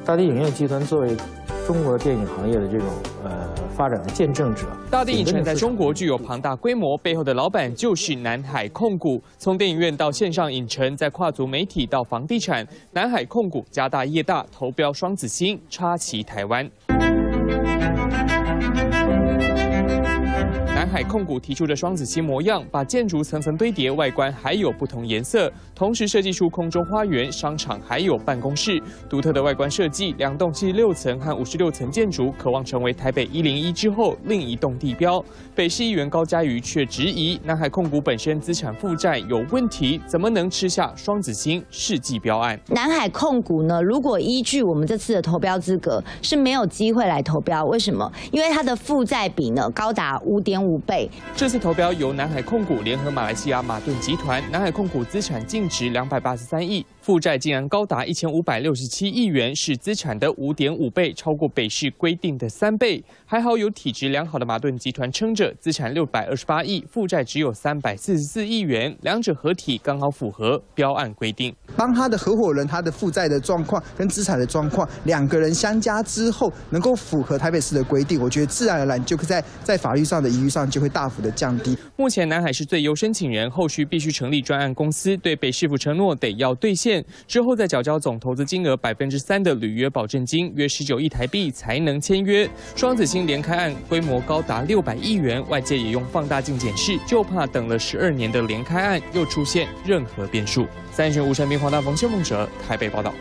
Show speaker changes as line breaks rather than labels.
大地影业集团作为中国电影行业的这种发展的见证者，
大地影城在中国具有庞大规模，背后的老板就是南海控股。从电影院到线上影城，再跨足媒体到房地产，南海控股家大业大，投标双子星，插旗台湾。南海控股提出的双子星模样，把建筑层层堆叠，外观还有不同颜色，同时设计出空中花园、商场还有办公室。独特的外观设计，2栋76层和56层建筑，渴望成为台北101之后另一栋地标。北市议员高嘉瑜却质疑，南海控股本身资产负债有问题，怎么能吃下双子星世纪标案？
南海控股呢，如果依据我们这次的投标资格，是没有机会来投标。为什么？因为它的负债比呢高达5.5倍。
这次投标由南海控股联合马来西亚马顿集团，南海控股资产净值283亿，负债竟然高达1567亿元，是资产的5.5倍，超过北市规定的3倍。还好有体质良好的马顿集团撑着，资产628亿，负债只有344亿元，两者合体刚好符合标案规定。
帮他的合伙人他的负债的状况跟资产的状况2个人相加之后，能够符合台北市的规定，我觉得自然而然就会在法律上的疑虑上就会大幅的降低。
目前南海是最优申请人，后续必须成立专案公司，对北市府承诺得要兑现，之后再缴交总投资金额3%的履约保证金，约19亿台币才能签约。双子星连开案规模高达600亿元，外界也用放大镜检视，就怕等了12年的连开案又出现任何变数。3立新闻吴成斌、黄大峰、谢梦哲台北报道。